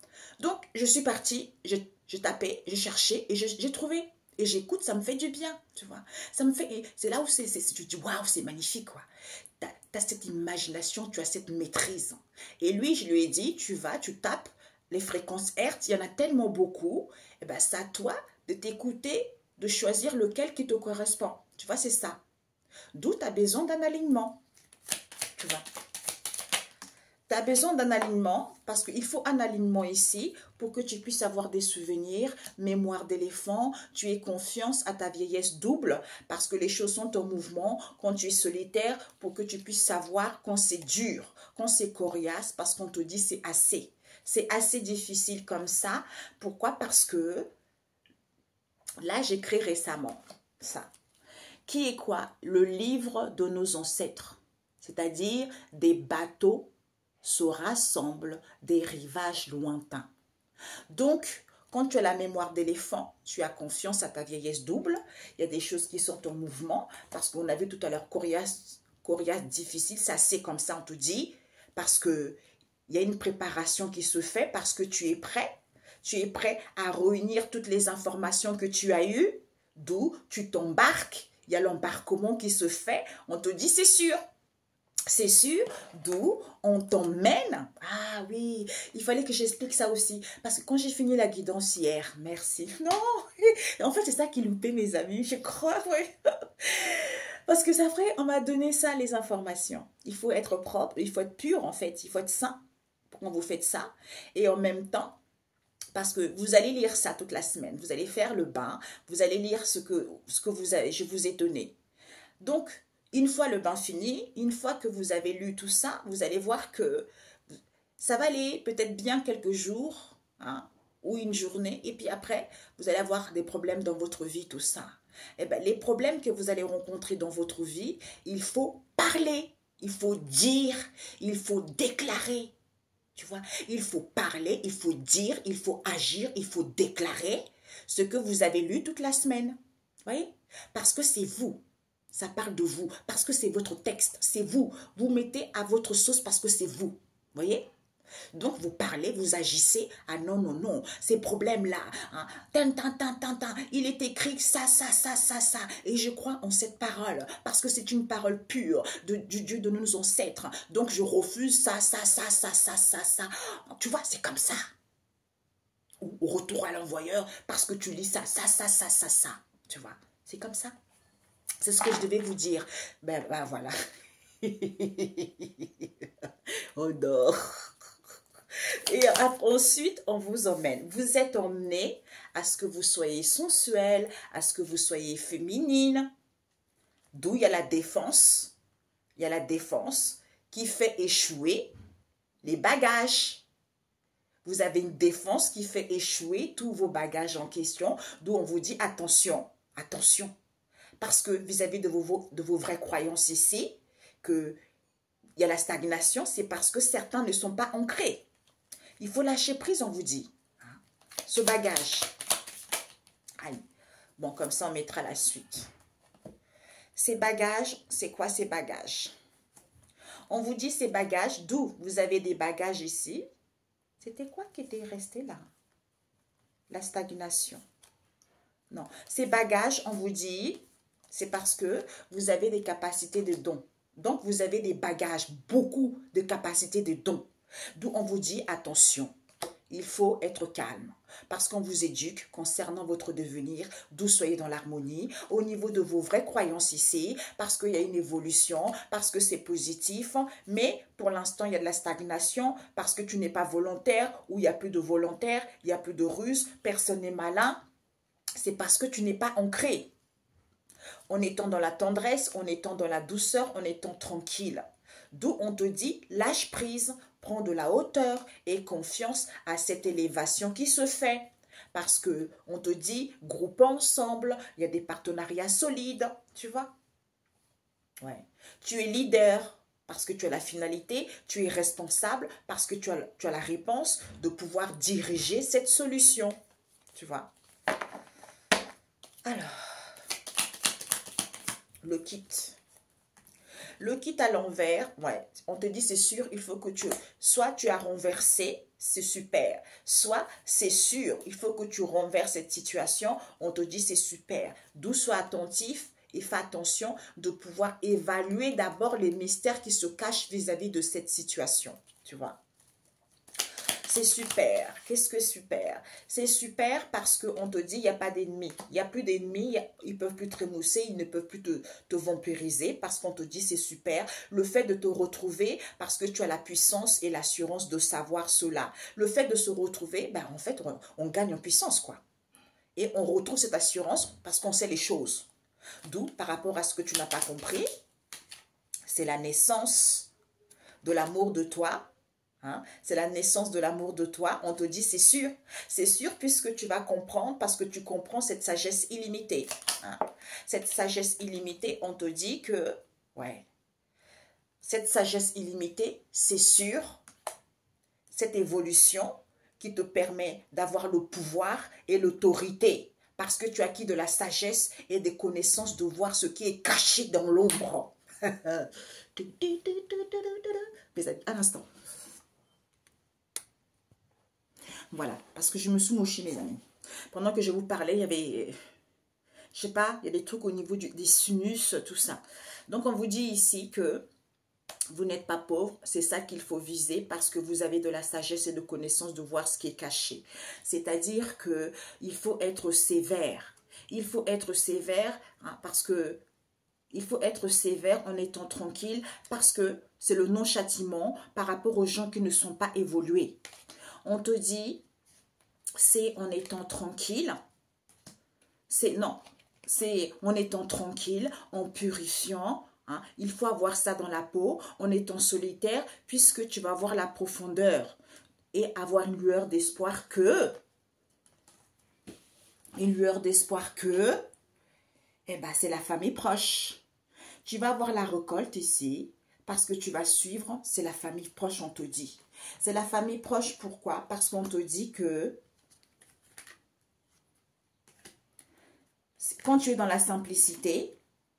Donc, je suis partie, je tapais, je cherchais et j'ai trouvé. Et j'écoute, ça me fait du bien, tu vois. Ça me fait, c'est là où tu dis, waouh, c'est magnifique, quoi. Tu as cette imagination, tu as cette maîtrise. Et lui, je lui ai dit, tu vas, tu tapes les fréquences Hertz, il y en a tellement beaucoup, et ben c'est à toi de t'écouter, de choisir lequel qui te correspond. Tu vois, c'est ça. D'où tu as besoin d'un alignement, tu vois. Tu as besoin d'un alignement parce qu'il faut un alignement ici pour que tu puisses avoir des souvenirs, mémoire d'éléphant, tu aies confiance à ta vieillesse double parce que les choses sont en mouvement quand tu es solitaire pour que tu puisses savoir quand c'est dur, quand c'est coriace parce qu'on te dit c'est assez. C'est assez difficile comme ça. Pourquoi? Parce que là, j'écris récemment ça. Qui est quoi? Le livre de nos ancêtres, c'est-à-dire des bateaux se rassemblent des rivages lointains. Donc, quand tu as la mémoire d'éléphant, tu as confiance à ta vieillesse double. Il y a des choses qui sont en mouvement, parce qu'on a vu tout à l'heure coriace difficile, ça c'est comme ça, on te dit, parce que il y a une préparation qui se fait, parce que tu es prêt. Tu es prêt à réunir toutes les informations que tu as eues, d'où tu t'embarques. Il y a l'embarquement qui se fait, on te dit c'est sûr. C'est sûr, d'où on t'emmène. Ah oui, il fallait que j'explique ça aussi. Parce que quand j'ai fini la guidance hier, merci. Non, en fait, c'est ça qui loupait mes amis, je crois, oui. Parce que ça ferait, on m'a donné ça, les informations. Il faut être propre, il faut être pur, en fait. Il faut être sain quand vous faites ça. Et en même temps, parce que vous allez lire ça toute la semaine. Vous allez faire le bain, vous allez lire ce que je vous ai donné. Donc, une fois le bain fini, une fois que vous avez lu tout ça, vous allez voir que ça va aller peut-être bien quelques jours, hein, ou une journée, et puis après, vous allez avoir des problèmes dans votre vie, tout ça. Eh bien, les problèmes que vous allez rencontrer dans votre vie, il faut parler, il faut dire, il faut déclarer. Tu vois, il faut parler, il faut dire, il faut agir, il faut déclarer ce que vous avez lu toute la semaine. Vous voyez? Parce que c'est vous. Ça parle de vous, parce que c'est votre texte, c'est vous. Vous mettez à votre sauce parce que c'est vous. Voyez? Donc, vous parlez, vous agissez. Ah non, non, non, ces problèmes-là, hein, il est écrit ça, ça, ça, ça, ça. Et je crois en cette parole, parce que c'est une parole pure du Dieu de nos ancêtres. Donc, je refuse ça, ça, ça, ça, ça, ça, ça. Tu vois, c'est comme ça. Ou retour à l'envoyeur, parce que tu lis ça, ça, ça, ça, ça, ça. Tu vois, c'est comme ça. C'est ce que je devais vous dire. Ben voilà. On dort. Et ensuite, on vous emmène. Vous êtes emmené à ce que vous soyez sensuel, à ce que vous soyez féminine. D'où il y a la défense. Il y a la défense qui fait échouer les bagages. Vous avez une défense qui fait échouer tous vos bagages en question. D'où on vous dit attention, attention. Parce que vis-à-vis de vos vraies croyances ici, qu'il y a la stagnation, c'est parce que certains ne sont pas ancrés. Il faut lâcher prise, on vous dit. Ce bagage. Allez. Bon, comme ça, on mettra la suite. Ces bagages, c'est quoi ces bagages? On vous dit ces bagages, d'où vous avez des bagages ici. C'était quoi qui était resté là? La stagnation. Non. Ces bagages, on vous dit, c'est parce que vous avez des capacités de dons. Donc, vous avez des bagages, beaucoup de capacités de dons. D'où on vous dit, attention, il faut être calme. Parce qu'on vous éduque concernant votre devenir, d'où soyez dans l'harmonie, au niveau de vos vraies croyances ici, parce qu'il y a une évolution, parce que c'est positif, mais pour l'instant, il y a de la stagnation, parce que tu n'es pas volontaire, ou il n'y a plus de volontaire, il n'y a plus de ruse, personne n'est malin. C'est parce que tu n'es pas ancré. En étant dans la tendresse, en étant dans la douceur, en étant tranquille. D'où on te dit, lâche prise, prends de la hauteur et confiance à cette élévation qui se fait. Parce que on te dit, groupe ensemble, il y a des partenariats solides, tu vois. Ouais. Tu es leader parce que tu as la finalité, tu es responsable parce que tu as la réponse de pouvoir diriger cette solution, tu vois. Alors, le kit. Le kit à l'envers, ouais, on te dit c'est sûr, il faut que soit tu as renversé, c'est super. Soit c'est sûr, il faut que tu renverses cette situation, on te dit c'est super. D'où sois attentif et fais attention de pouvoir évaluer d'abord les mystères qui se cachent vis-à-vis de cette situation, tu vois. C'est super. Qu'est-ce que super? C'est super parce qu'on te dit il n'y a pas d'ennemis. Il n'y a plus d'ennemis, ils ne peuvent plus te remousser, ils ne peuvent plus te vampiriser parce qu'on te dit c'est super. Le fait de te retrouver parce que tu as la puissance et l'assurance de savoir cela. Le fait de se retrouver, ben, en fait, on gagne en puissance, quoi. Et on retrouve cette assurance parce qu'on sait les choses. D'où, par rapport à ce que tu n'as pas compris, c'est la naissance de l'amour de toi. Hein? C'est la naissance de l'amour de toi. On te dit c'est sûr puisque tu vas comprendre parce que tu comprends cette sagesse illimitée. Hein? Cette sagesse illimitée, on te dit que, ouais, cette sagesse illimitée, c'est sûr, cette évolution qui te permet d'avoir le pouvoir et l'autorité parce que tu as acquis de la sagesse et des connaissances de voir ce qui est caché dans l'ombre. Un instant. Voilà, parce que je me suis mouchée, mes amis. Pendant que je vous parlais, il y avait, je sais pas, il y a des trucs au niveau des sinus, tout ça. Donc, on vous dit ici que vous n'êtes pas pauvre, c'est ça qu'il faut viser parce que vous avez de la sagesse et de connaissance de voir ce qui est caché. C'est-à-dire qu'il faut être sévère. Il faut être sévère hein, parce que il faut être sévère en étant tranquille parce que c'est le non-châtiment par rapport aux gens qui ne sont pas évolués. On te dit, c'est en étant tranquille, c'est en étant tranquille, en purifiant, hein, il faut avoir ça dans la peau, en étant solitaire, puisque tu vas avoir la profondeur et avoir une lueur d'espoir eh ben, c'est la famille proche. Tu vas avoir la récolte ici, parce que tu vas suivre, c'est la famille proche, on te dit. C'est la famille proche, pourquoi? Parce qu'on te dit que quand tu es dans la simplicité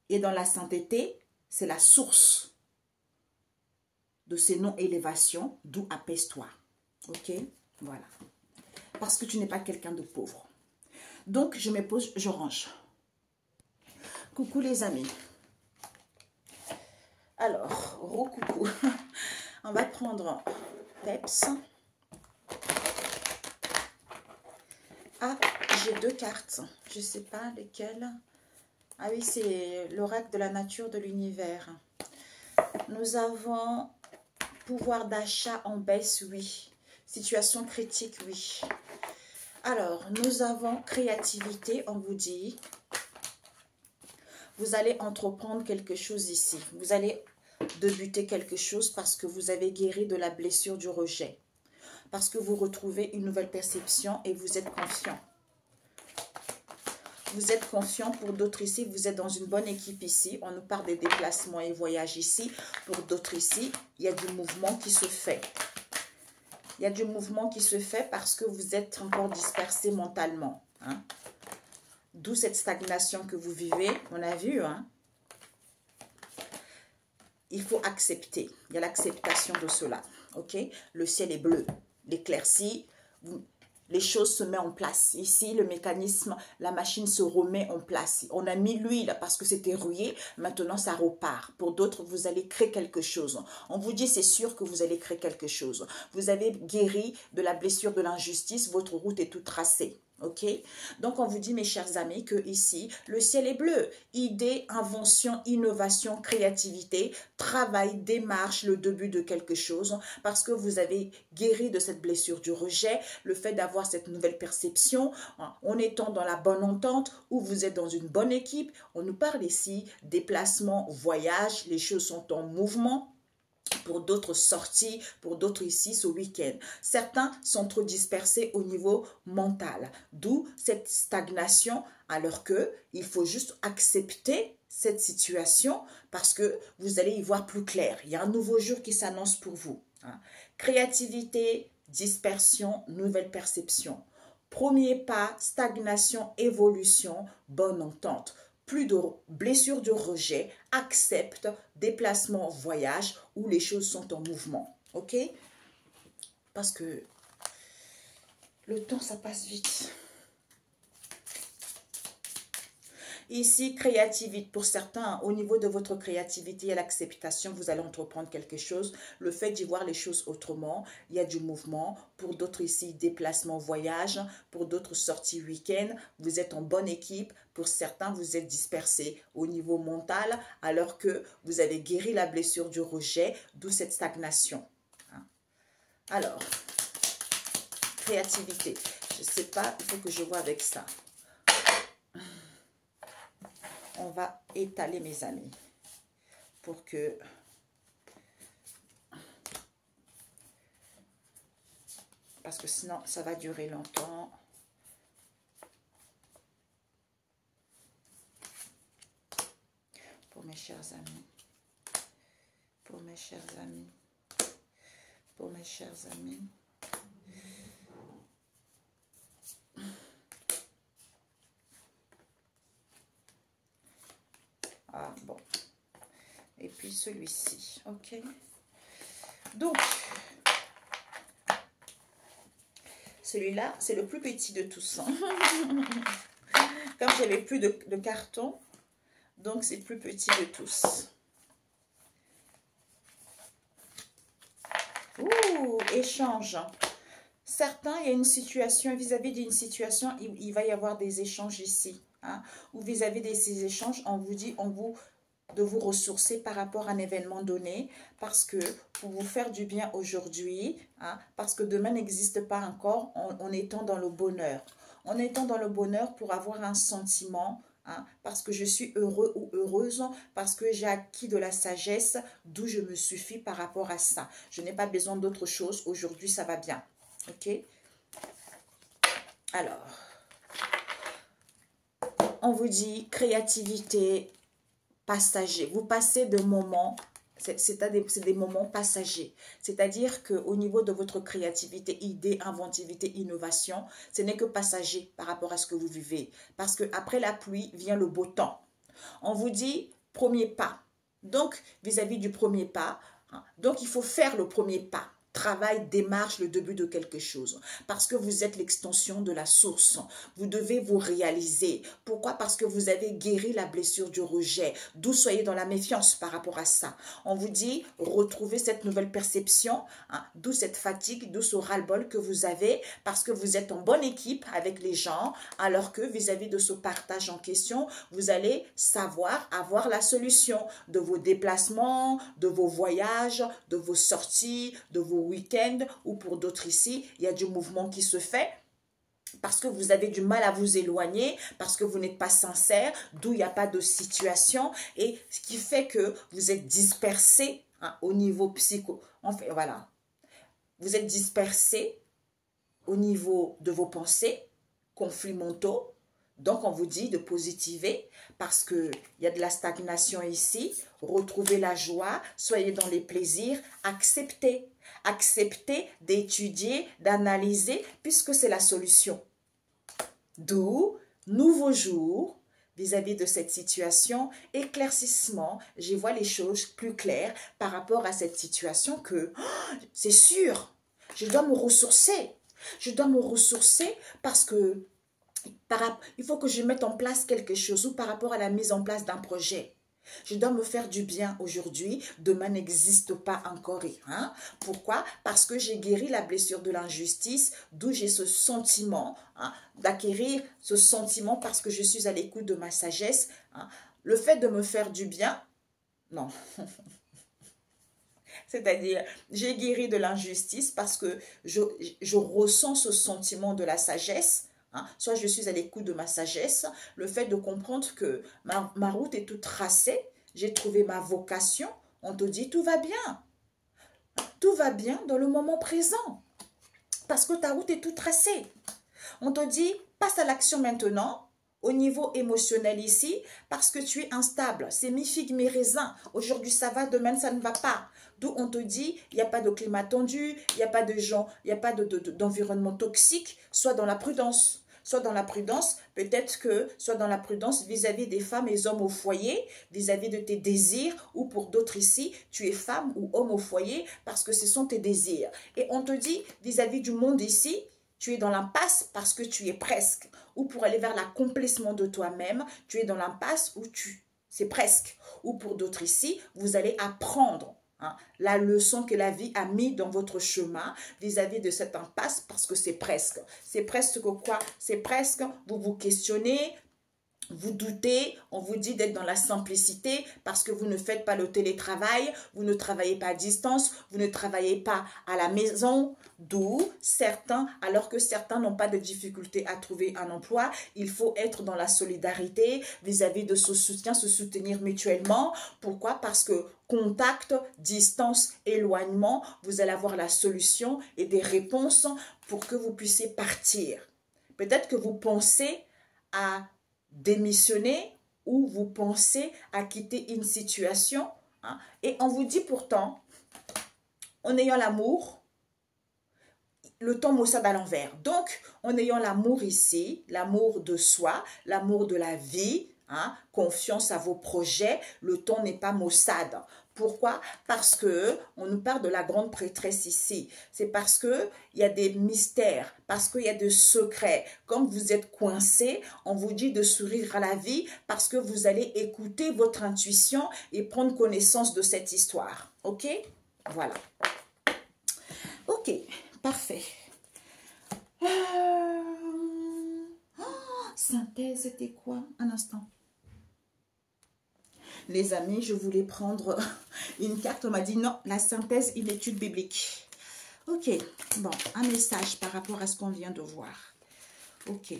et dans la sainteté, c'est la source de ces non-élévations, d'où apaise-toi. Ok? Voilà. Parce que tu n'es pas quelqu'un de pauvre. Donc, je me pose, je range. Coucou les amis. Alors, coucou. On va prendre Peps. Ah, j'ai deux cartes. Je ne sais pas lesquelles. Ah oui, c'est l'oracle de la nature de l'univers. Nous avons pouvoir d'achat en baisse, oui. Situation critique, oui. Alors, nous avons créativité, on vous dit. Vous allez entreprendre quelque chose ici. Vous allez débuter quelque chose parce que vous avez guéri de la blessure du rejet. Parce que vous retrouvez une nouvelle perception et vous êtes confiant. Vous êtes confiant pour d'autres ici. Vous êtes dans une bonne équipe ici. On nous parle des déplacements et voyages ici. Pour d'autres ici, il y a du mouvement qui se fait. Il y a du mouvement qui se fait parce que vous êtes encore dispersé mentalement. Hein? D'où cette stagnation que vous vivez. On a vu, hein? Il faut accepter. Il y a l'acceptation de cela. Ok? Le ciel est bleu. L'éclaircie, les choses se mettent en place. Ici, le mécanisme, la machine se remet en place. On a mis l'huile parce que c'était rouillé. Maintenant, ça repart. Pour d'autres, vous allez créer quelque chose. On vous dit, c'est sûr que vous allez créer quelque chose. Vous avez guéri de la blessure de l'injustice. Votre route est toute tracée. Ok? Donc, on vous dit, mes chers amis, que ici, le ciel est bleu. Idée, invention, innovation, créativité, travail, démarche, le début de quelque chose, parce que vous avez guéri de cette blessure du rejet, le fait d'avoir cette nouvelle perception, en étant dans la bonne entente, où vous êtes dans une bonne équipe. On nous parle ici, déplacement, voyage, les choses sont en mouvement. Pour d'autres sorties, pour d'autres ici ce week-end. Certains sont trop dispersés au niveau mental, d'où cette stagnation, alors que il faut juste accepter cette situation parce que vous allez y voir plus clair. Il y a un nouveau jour qui s'annonce pour vous. Hein. Créativité, dispersion, nouvelle perception. Premier pas, stagnation, évolution, bonne entente. plus de blessures de rejet, accepte, déplacement, voyage, où les choses sont en mouvement. Ok? Parce que le temps, ça passe vite. Ici, créativité. Pour certains, au niveau de votre créativité et l'acceptation, vous allez entreprendre quelque chose. Le fait d'y voir les choses autrement, il y a du mouvement. Pour d'autres ici, déplacement, voyage. Pour d'autres, sorties week-end. Vous êtes en bonne équipe. Pour certains, vous êtes dispersés au niveau mental, alors que vous avez guéri la blessure du rejet, d'où cette stagnation. Alors, créativité. Je ne sais pas, il faut que je vois avec ça. On va étaler, mes amis, pour que parce que sinon ça va durer longtemps. Pour mes chers amis, pour mes chers amis, pour mes chers amis. Ah, bon. Et puis celui-ci, ok. Donc, celui-là, c'est le plus petit de tous. Comme j'avais plus de carton, donc c'est le plus petit de tous. Ouh, échange. Certains, il y a une situation, vis-à-vis d'une situation, il va y avoir des échanges ici. Hein, ou vis-à-vis de ces échanges, on vous dit de vous ressourcer par rapport à un événement donné, parce que pour vous faire du bien aujourd'hui, hein, parce que demain n'existe pas encore en étant dans le bonheur. En étant dans le bonheur pour avoir un sentiment, hein, parce que je suis heureux ou heureuse, parce que j'ai acquis de la sagesse, d'où je me suffis par rapport à ça. Je n'ai pas besoin d'autre chose, aujourd'hui ça va bien. Ok? Alors, on vous dit créativité passager. Vous passez de moments, c'est des moments passagers. C'est-à-dire qu'au niveau de votre créativité, idée, inventivité, innovation, ce n'est que passager par rapport à ce que vous vivez. Parce qu'après la pluie vient le beau temps. On vous dit premier pas. Donc, vis-à-vis du premier pas, hein, donc il faut faire le premier pas. Travail, démarche, le début de quelque chose. Parce que vous êtes l'extension de la source. Vous devez vous réaliser. Pourquoi? Parce que vous avez guéri la blessure du rejet. D'où soyez dans la méfiance par rapport à ça. On vous dit, retrouvez cette nouvelle perception. Hein, d'où cette fatigue, d'où ce ras-le-bol que vous avez. Parce que vous êtes en bonne équipe avec les gens. Alors que vis-à-vis de ce partage en question, vous allez savoir avoir la solution de vos déplacements, de vos voyages, de vos sorties, de vos week-end, ou pour d'autres ici, il y a du mouvement qui se fait parce que vous avez du mal à vous éloigner, parce que vous n'êtes pas sincère, d'où il n'y a pas de situation, et ce qui fait que vous êtes dispersé, hein, au niveau psycho. Enfin, voilà. Vous êtes dispersé au niveau de vos pensées, conflits mentaux. Donc, on vous dit de positiver parce qu'il y a de la stagnation ici. Retrouvez la joie, soyez dans les plaisirs, acceptez. Acceptez d'étudier, d'analyser, puisque c'est la solution. D'où, nouveau jour, vis-à-vis de cette situation, éclaircissement, j'y vois les choses plus claires par rapport à cette situation que, c'est sûr, je dois me ressourcer. Je dois me ressourcer parce que il faut que je mette en place quelque chose ou par rapport à la mise en place d'un projet. Je dois me faire du bien aujourd'hui, demain n'existe pas encore. Hein? Pourquoi? Parce que j'ai guéri la blessure de l'injustice, d'où j'ai ce sentiment, hein, d'acquérir ce sentiment parce que je suis à l'écoute de ma sagesse. Hein? Le fait de me faire du bien, non. C'est-à-dire, j'ai guéri de l'injustice parce que je ressens ce sentiment de la sagesse. Hein, soit je suis à l'écoute de ma sagesse, le fait de comprendre que ma route est toute tracée, j'ai trouvé ma vocation, on te dit tout va bien. Tout va bien dans le moment présent. Parce que ta route est toute tracée. On te dit passe à l'action maintenant, au niveau émotionnel ici, parce que tu es instable. C'est mi-figue, mi-raisin. Aujourd'hui ça va, demain ça ne va pas. D'où on te dit, il n'y a pas de climat tendu, il n'y a pas de gens, il n'y a pas d'environnement toxique, sois dans la prudence, soit dans la prudence, peut-être que soit dans la prudence vis-à-vis des femmes et hommes au foyer, vis-à-vis de tes désirs, ou pour d'autres ici, tu es femme ou homme au foyer parce que ce sont tes désirs. Et on te dit vis-à-vis du monde ici, tu es dans l'impasse parce que tu es presque. Ou pour aller vers l'accomplissement de toi-même, tu es dans l'impasse où c'est presque. Ou pour d'autres ici, vous allez apprendre la leçon que la vie a mis dans votre chemin vis-à-vis de cette impasse parce que c'est presque. C'est presque quoi? C'est presque, vous vous questionnez, vous doutez, on vous dit d'être dans la simplicité parce que vous ne faites pas le télétravail, vous ne travaillez pas à distance, vous ne travaillez pas à la maison, d'où certains, alors que certains n'ont pas de difficulté à trouver un emploi, il faut être dans la solidarité vis-à-vis de ce soutien, se soutenir mutuellement. Pourquoi? Parce que contact, distance, éloignement, vous allez avoir la solution et des réponses pour que vous puissiez partir. Peut-être que vous pensez à démissionner ou vous pensez à quitter une situation et on vous dit pourtant, en ayant l'amour, le temps maussade à l'envers. Donc, en ayant l'amour ici, l'amour de soi, l'amour de la vie, confiance à vos projets, le temps n'est pas maussade. Pourquoi? Parce que on nous parle de la grande prêtresse ici. C'est parce que il y a des mystères, parce qu'il y a des secrets. Comme vous êtes coincé, on vous dit de sourire à la vie parce que vous allez écouter votre intuition et prendre connaissance de cette histoire. Ok? Voilà. Ok, parfait. Synthèse, c'était quoi? Un instant. Les amis, je voulais prendre une carte. On m'a dit non, la synthèse, une étude biblique. Ok, bon, un message par rapport à ce qu'on vient de voir. Ok.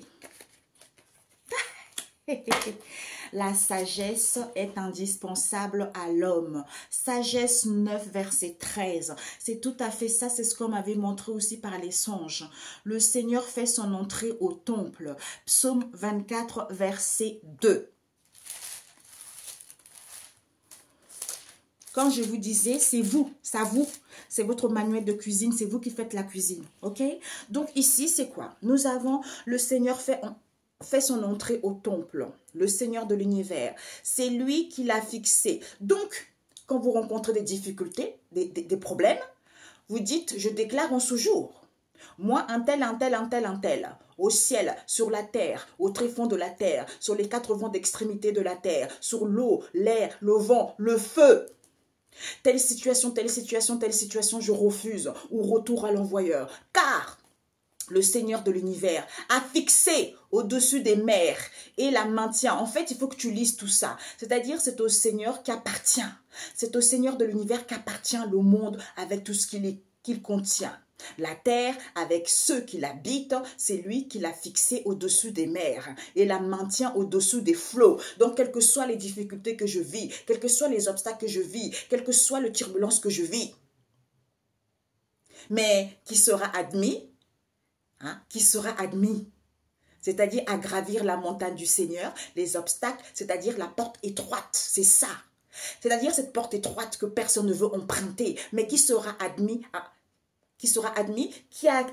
La sagesse est indispensable à l'homme. Sagesse 9, verset 13. C'est tout à fait ça, c'est ce qu'on m'avait montré aussi par les songes. Le Seigneur fait son entrée au temple. Psaume 24, verset 2. Quand je vous disais, c'est vous, c'est votre manuel de cuisine, c'est vous qui faites la cuisine, ok? Donc ici, c'est quoi? Nous avons, le Seigneur fait son entrée au temple, le Seigneur de l'univers. C'est lui qui l'a fixé. Donc, quand vous rencontrez des difficultés, des problèmes, vous dites, je déclare en ce jour. Moi, un tel, au ciel, sur la terre, au tréfonds de la terre, sur les 4 vents d'extrémité de la terre, sur l'eau, l'air, le vent, le feu. Telle situation, je refuse ou retour à l'envoyeur. Car le Seigneur de l'univers a fixé au-dessus des mers et la maintient. En fait, il faut que tu lises tout ça. C'est-à-dire, c'est au Seigneur qu'appartient. C'est au Seigneur de l'univers qu'appartient le monde avec tout ce qu'il contient. La terre, avec ceux qui l'habitent, c'est lui qui l'a fixé au-dessus des mers et la maintient au-dessus des flots. Donc, quelles que soient les difficultés que je vis, quels que soient les obstacles que je vis, quelle que soit les turbulences que je vis, mais qui sera admis, c'est-à-dire à gravir la montagne du Seigneur, les obstacles, c'est-à-dire la porte étroite, c'est ça. C'est-à-dire cette porte étroite que personne ne veut emprunter, mais qui sera admis, qui a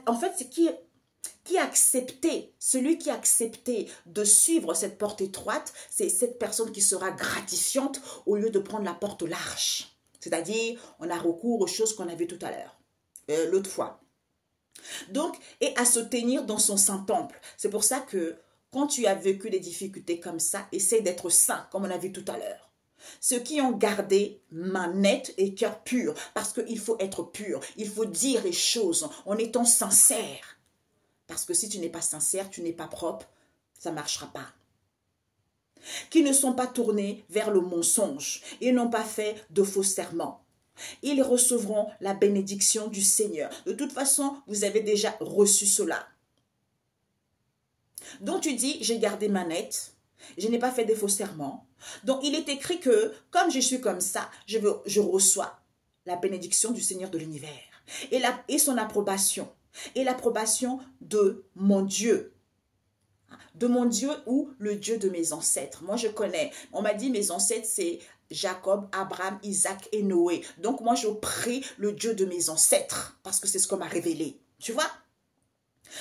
accepté, celui qui a accepté de suivre cette porte étroite, c'est cette personne qui sera gratifiante au lieu de prendre la porte large. C'est-à-dire, on a recours aux choses qu'on a vues tout à l'heure, l'autre fois. Donc, et à se tenir dans son saint temple. C'est pour ça que quand tu as vécu des difficultés comme ça, essaie d'être saint, comme on a vu tout à l'heure. Ceux qui ont gardé main nette et cœur pur, parce qu'il faut être pur, il faut dire les choses en étant sincère. Parce que si tu n'es pas sincère, tu n'es pas propre, ça ne marchera pas. Qui ne sont pas tournés vers le mensonge et n'ont pas fait de faux serments. Ils recevront la bénédiction du Seigneur. De toute façon, vous avez déjà reçu cela. Donc tu dis, j'ai gardé ma nette, je n'ai pas fait de faux serments. Donc il est écrit que, comme je suis comme ça, je reçois la bénédiction du Seigneur de l'univers. Et son approbation. Et l'approbation de mon Dieu. De mon Dieu ou le Dieu de mes ancêtres. Moi je connais, on m'a dit mes ancêtres c'est Jacob, Abraham, Isaac et Noé. Donc moi je prie le Dieu de mes ancêtres parce que c'est ce qu'on m'a révélé. Tu vois?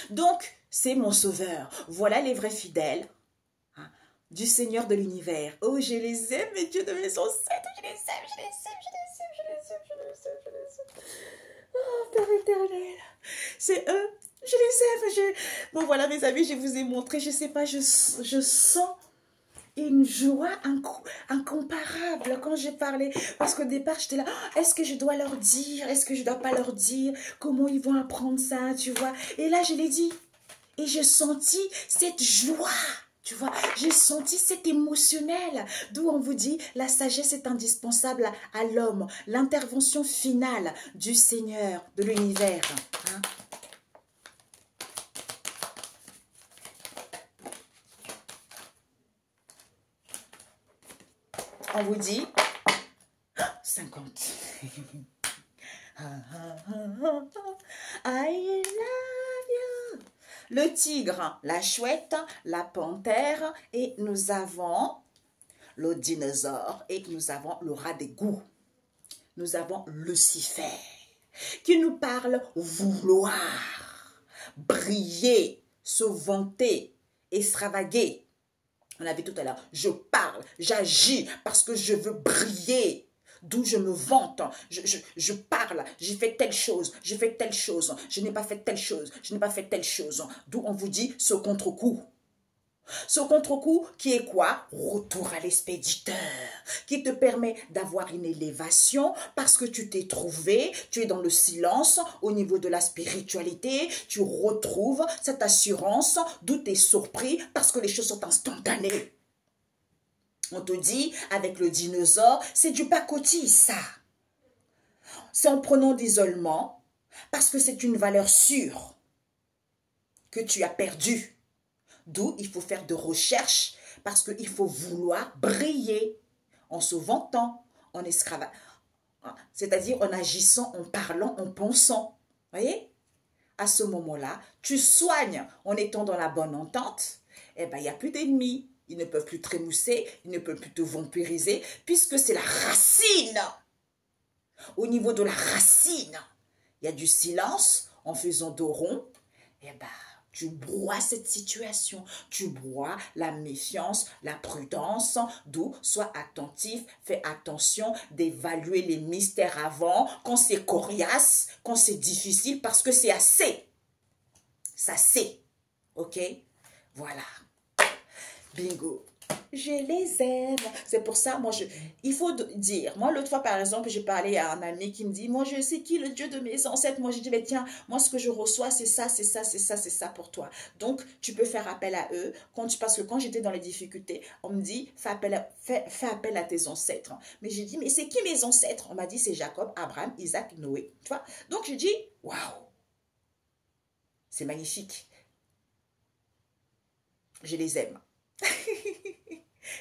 Donc c'est mon sauveur. Voilà les vrais fidèles du Seigneur de l'univers. Oh, je les aime, mes dieux de mes ancêtres, je les aime, je les aime, je les aime, je les aime, je les aime, je les aime. Oh, Père éternel, c'est eux, je les aime. Bon, voilà, mes amis, je vous ai montré, je sais pas, je sens une joie incomparable quand j'ai parlé. Parce qu'au départ, j'étais là, oh, est-ce que je dois leur dire, est-ce que je dois pas leur dire, comment ils vont apprendre ça, tu vois. Et là, je l'ai dit. Et j'ai senti cette joie. Tu vois, j'ai senti cet émotionnel, d'où on vous dit la sagesse est indispensable à l'homme, l'intervention finale du Seigneur de l'univers. Hein? On vous dit 50. I love you. Le tigre, la chouette, la panthère et nous avons le dinosaure et nous avons le rat d'égout. Nous avons Lucifer qui nous parle vouloir, briller, se vanter, extravaguer. On a vu tout à l'heure, je parle, j'agis parce que je veux briller. D'où je me vante, je parle, j'ai fait telle chose, j'ai fait telle chose, je n'ai pas fait telle chose, je n'ai pas fait telle chose. D'où on vous dit ce contre-coup. Ce contre-coup qui est quoi? Retour à l'expéditeur, qui te permet d'avoir une élévation parce que tu t'es trouvé, tu es dans le silence au niveau de la spiritualité, tu retrouves cette assurance, d'où tu es surpris parce que les choses sont instantanées. On te dit, avec le dinosaure, c'est du pacotille, ça. C'est en prenant d'isolement, parce que c'est une valeur sûre que tu as perdue. D'où il faut faire de recherche, parce qu'il faut vouloir briller en se vantant, en esclavage. C'est-à-dire en agissant, en parlant, en pensant. Voyez? À ce moment-là, tu soignes en étant dans la bonne entente, eh bien, il n'y a plus d'ennemis. Ils ne peuvent plus trémousser, ils ne peuvent plus te vampiriser, puisque c'est la racine. Au niveau de la racine, il y a du silence en faisant dos rond. Eh bien, tu broies cette situation, tu broies la méfiance, la prudence, d'où sois attentif, fais attention d'évaluer les mystères avant, quand c'est coriace, quand c'est difficile, parce que c'est assez. Ça c'est, ok? Voilà. Bingo. Je les aime. C'est pour ça, il faut dire. Moi, l'autre fois, par exemple, j'ai parlé à un ami qui me dit, moi, je sais qui le Dieu de mes ancêtres. Moi, j'ai dit, mais tiens, moi, ce que je reçois, c'est ça, c'est ça, c'est ça, c'est ça pour toi. Donc, tu peux faire appel à eux. Parce que quand j'étais dans les difficultés, on me dit, fais appel à tes ancêtres. Mais j'ai dit, mais c'est qui mes ancêtres? On m'a dit, c'est Jacob, Abraham, Isaac, Noé. Tu vois? Donc, j'ai dit, waouh, c'est magnifique. Je les aime.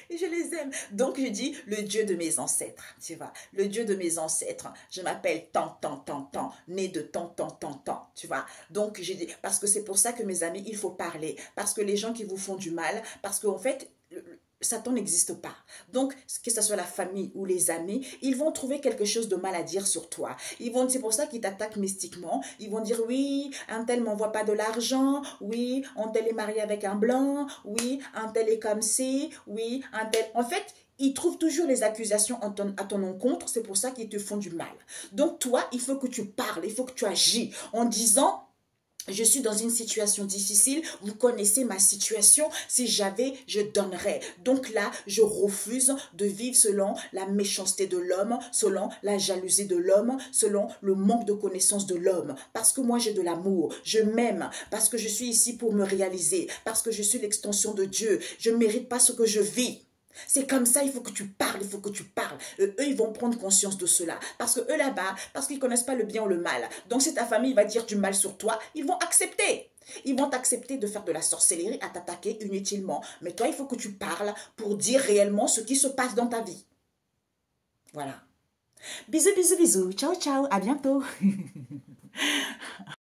Je les aime. Donc, je dis le Dieu de mes ancêtres, tu vois. Le Dieu de mes ancêtres. Je m'appelle tant, né de tant, tu vois. Donc, je dis, parce que c'est pour ça que mes amis, il faut parler. Parce que les gens qui vous font du mal, parce qu'en fait, Satan n'existe pas. Donc, que ce soit la famille ou les amis, ils vont trouver quelque chose de mal à dire sur toi. C'est pour ça qu'ils t'attaquent mystiquement. Ils vont dire, oui, un tel m'envoie pas de l'argent. Oui, un tel est marié avec un blanc. Oui, un tel est comme ci. Oui, un tel... En fait, ils trouvent toujours les accusations à ton encontre. C'est pour ça qu'ils te font du mal. Donc, toi, il faut que tu parles. Il faut que tu agis en disant... Je suis dans une situation difficile, vous connaissez ma situation, si j'avais, je donnerais. Donc là, je refuse de vivre selon la méchanceté de l'homme, selon la jalousie de l'homme, selon le manque de connaissance de l'homme. Parce que moi, j'ai de l'amour, je m'aime, parce que je suis ici pour me réaliser, parce que je suis l'extension de Dieu. Je ne mérite pas ce que je vis. C'est comme ça, il faut que tu parles, il faut que tu parles. Eux, ils vont prendre conscience de cela. Parce que eux là-bas, parce qu'ils ne connaissent pas le bien ou le mal. Donc si ta famille va dire du mal sur toi, ils vont accepter. Ils vont accepter de faire de la sorcellerie, à t'attaquer inutilement. Mais toi, il faut que tu parles pour dire réellement ce qui se passe dans ta vie. Voilà. Bisous, bisous, bisous. Ciao, ciao. À bientôt.